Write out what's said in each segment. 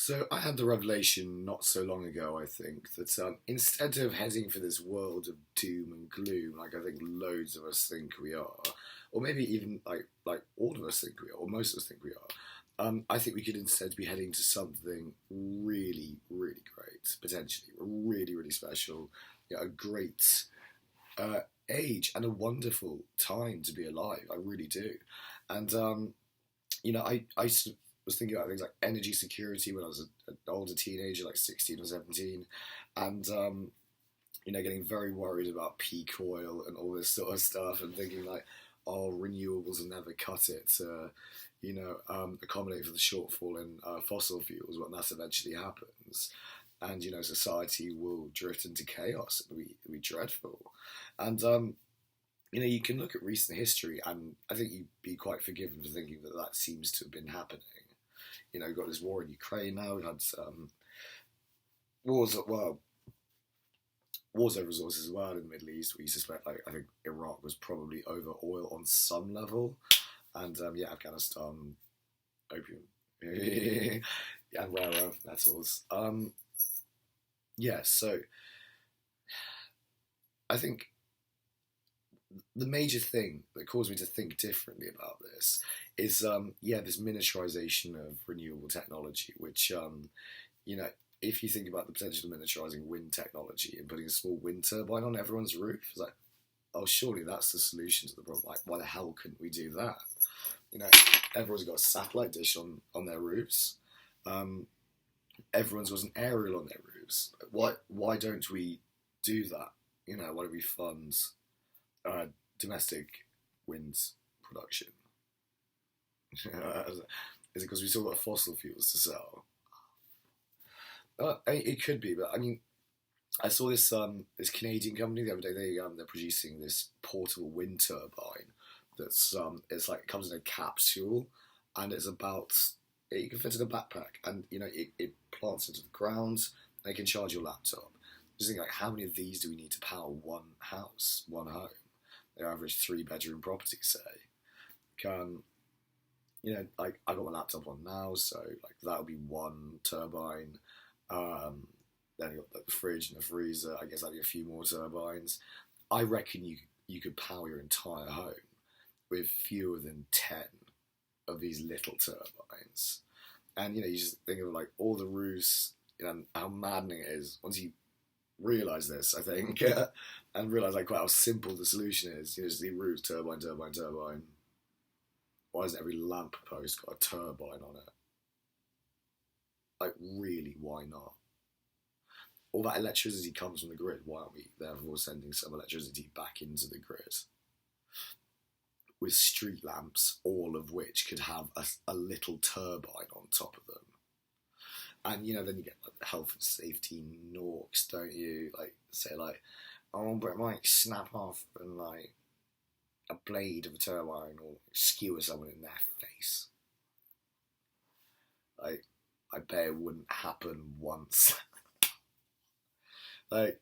So I had the revelation not so long ago, I think, that instead of heading for this world of doom and gloom, like I think loads of us think we are, or maybe even like all of us think we are, or most of us think we are, I think we could instead be heading to something really, really great, potentially really, really special, yeah, a great uh, age and a wonderful time to be alive. I really do, and I was thinking about things like energy security when I was an older teenager, like 16 or 17, and getting very worried about peak oil and all this sort of stuff, and thinking like, oh, renewables will never cut it to, accommodate for the shortfall in fossil fuels when that eventually happens. And society will drift into chaos. It'll be dreadful, and you can look at recent history, and I think you'd be quite forgiven for thinking that that seems to have been happening. We've got this war in Ukraine now. We've had wars, well, wars over resources as well in the Middle East. We suspect, like, I think Iraq was probably over oil on some level, and Afghanistan, opium, and rare earth metals. So I think the major thing that caused me to think differently about this is, this miniaturization of renewable technology, which, if you think about the potential of miniaturizing wind technology and putting a small wind turbine on everyone's roof, it's like, oh, surely that's the solution to the problem. Like, why the hell couldn't we do that? Everyone's got a satellite dish on their roofs. Everyone's got an aerial on their roofs. Why don't we do that? Why don't we fund domestic wind production? Is it because we still got fossil fuels to sell? It could be, but I mean, I saw this Canadian company the other day. They're producing this portable wind turbine that's it comes in a capsule, and it's about, you can fit in a backpack, and it plants into the ground. And it can charge your laptop. Just think, like, how many of these do we need to power one house, one home? Their average 3-bedroom property, say. Like, I got my laptop on now, so like that'll be one turbine. Then you got like the fridge and the freezer. I guess that'll be a few more turbines. I reckon you could power your entire home with fewer than 10 of these little turbines. And you just think of like all the roofs, how maddening it is once you realise this, I think, and realise like quite how simple the solution is. Just the roofs, turbine, turbine, turbine. Why isn't every lamp post got a turbine on it? Like, really, why not? All that electricity comes from the grid. Why aren't we therefore sending some electricity back into the grid? With street lamps, all of which could have a little turbine on top of them. And, then you get like the health and safety norks, don't you? Like, say like, oh, but it might snap off and like a blade of a turbine or skewer someone in their face. Like, I bet it wouldn't happen once. As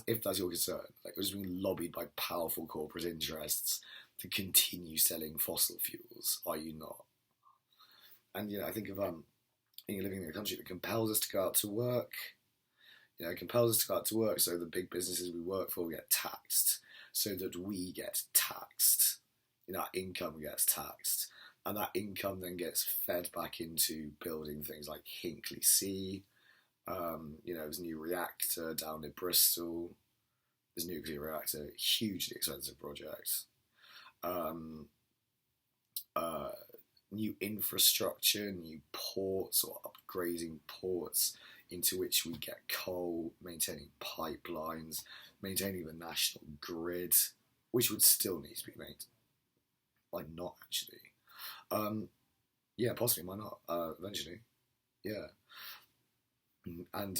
if that's your concern. Like, it was being lobbied by powerful corporate interests to continue selling fossil fuels. Are you not? And I think of living in a country that compels us to go out to work. It compels us to go out to work, so the big businesses we work for get taxed, so that we get taxed. Our income gets taxed, and that income then gets fed back into building things like Hinkley C. There's a new reactor down in Bristol. There's a nuclear reactor, hugely expensive project. New infrastructure, new ports or upgrading ports into which we get coal, maintaining pipelines, maintaining the national grid, which would still need to be made. Why not, actually? Possibly, why not? Eventually. Yeah. And,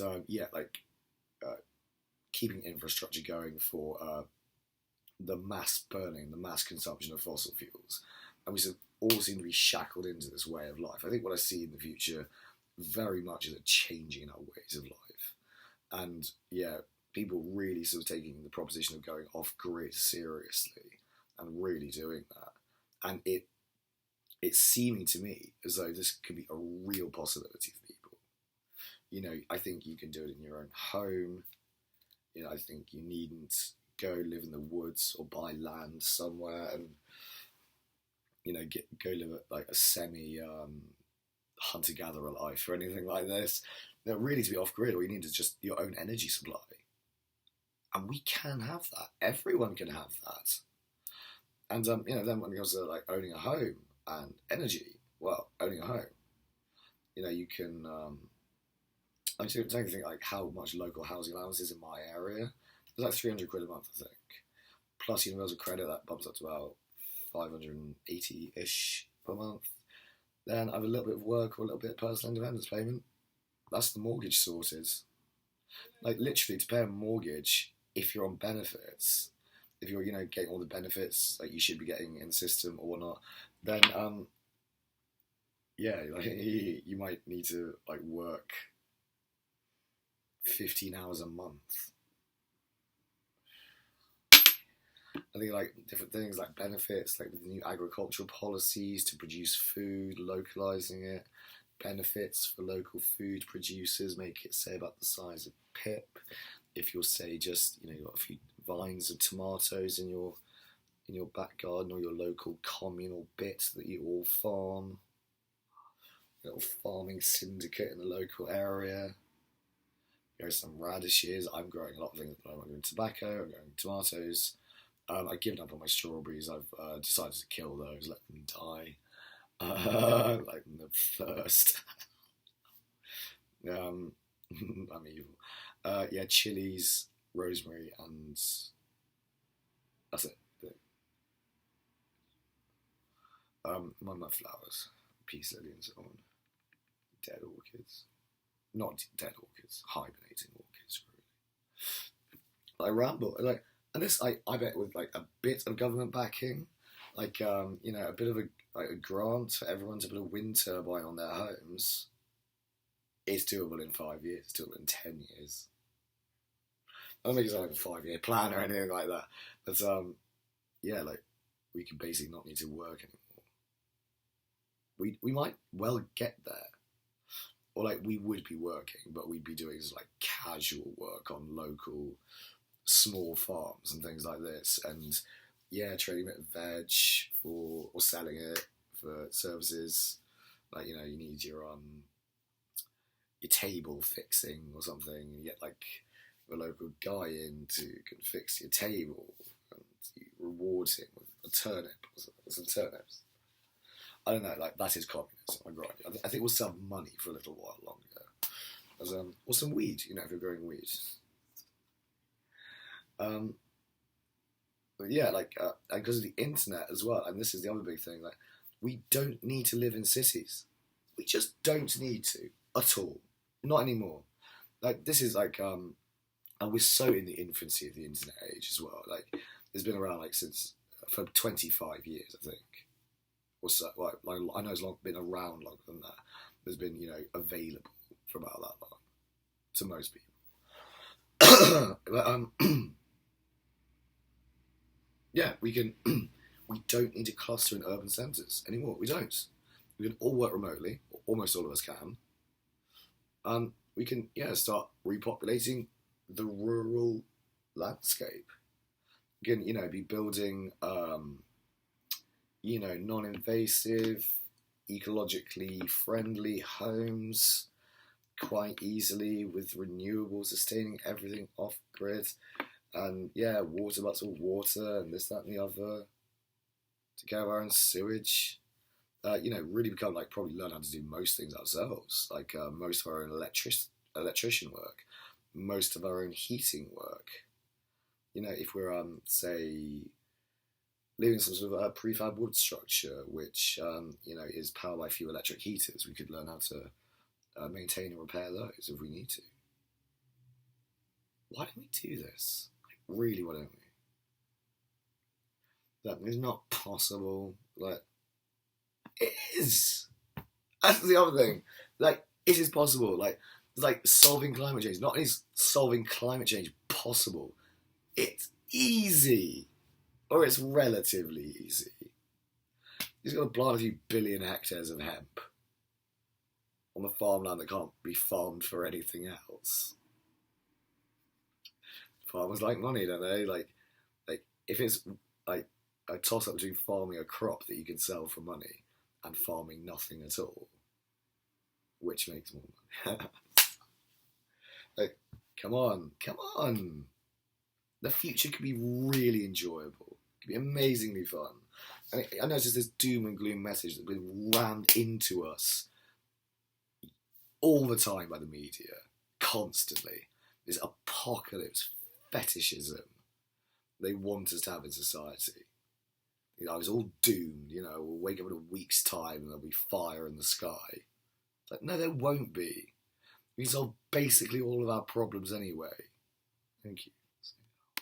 keeping infrastructure going for the mass burning, the mass consumption of fossil fuels. And we all seem to be shackled into this way of life. I think what I see in the future very much is a changing in our ways of life. And people really sort of taking the proposition of going off grid seriously and really doing that. And it's seeming to me as though this could be a real possibility for people. I think you can do it in your own home. I think you needn't go live in the woods or buy land somewhere and go live like a semi hunter gatherer life or anything like this. Really, to be off grid, all you need is just your own energy supply, and we can have that. Everyone can have that. And then when it comes to like owning a home and energy, well, owning a home, you can. I'm just trying to think like how much local housing allowance is in my area. It's like £300 a month, I think. Plus universal credit, that bumps up to about 580-ish per month. Then I have a little bit of work or a little bit of personal independence payment. That's the mortgage sorted. Like literally to pay a mortgage, if you're on benefits, if you're getting all the benefits that you should be getting in the system or whatnot, then you might need to like work 15 hours a month. I think like different things like benefits, like with the new agricultural policies to produce food, localizing it, benefits for local food producers, make it say about the size of pip. If you'll say just you've got a few vines of tomatoes in your back garden or your local communal bit that you all farm, a little farming syndicate in the local area. There's some radishes. I'm growing a lot of things. I'm growing tobacco. I'm growing tomatoes. I've given up on my strawberries. I've decided to kill those, let them die. Like the first. I'm evil. Chilies, rosemary, and that's it. My flowers, peace lily and so on. Dead orchids. Not dead orchids, hibernating orchids, really. I ramble, and this, I bet with like a bit of government backing, like a bit of a grant for everyone to put a wind turbine on their homes. It's doable in 5 years. It's doable in 10 years. I don't make it sound like a 5-year plan or anything like that, but we could basically not need to work anymore. We might well get there. Or like we would be working, but we'd be doing like casual work on local small farms and things like this, and trading it veg or selling it for services. Like you need your table fixing or something, and you get like a local guy in to fix your table, and you reward him with a turnip or some turnips. I don't know, like that is communism. I think we'll sell money for a little while longer, or some weed. If you're growing weed. But because of the internet as well, and this is the other big thing. Like, we don't need to live in cities. We just don't need to at all. Not anymore. Like this is like and we're so in the infancy of the internet age as well. Like it's been around for 25 years, I think. Or so, I know it's been around longer than that. There's been, available for about that long to most people. But we can. We don't need to cluster in urban centres anymore. We don't. We can all work remotely. Or almost all of us can. We can start repopulating the rural landscape. We can be building. Non-invasive, ecologically friendly homes quite easily with renewables sustaining everything off grid, and water bottle water and this, that, and the other. To get our own sewage, really become probably learn how to do most things ourselves, most of our own electrician work, most of our own heating work. If we're say living in some sort of a prefab wood structure, which is powered by few electric heaters, we could learn how to maintain and repair those if we need to. Why don't we do this? Really, why don't we? That is not possible. It is. That's the other thing. It is possible. It's solving climate change. Not only is solving climate change possible, it's easy. Or it's relatively easy. He's got to plant a few billion hectares of hemp. on the farmland that can't be farmed for anything else. Farmers like money, don't they? Like if it's like a toss up between farming a crop that you can sell for money and farming nothing at all, which makes more money? Like, come on, come on. The future could be really enjoyable. It could be amazingly fun. I know it's just this doom and gloom message that's been rammed into us all the time by the media, constantly. This apocalypse fetishism they want us to have in society. You know, it's all doomed, you know, we'll wake up in a week's time and there'll be fire in the sky. It's like, no, there won't be. We solve basically all of our problems anyway. Thank you.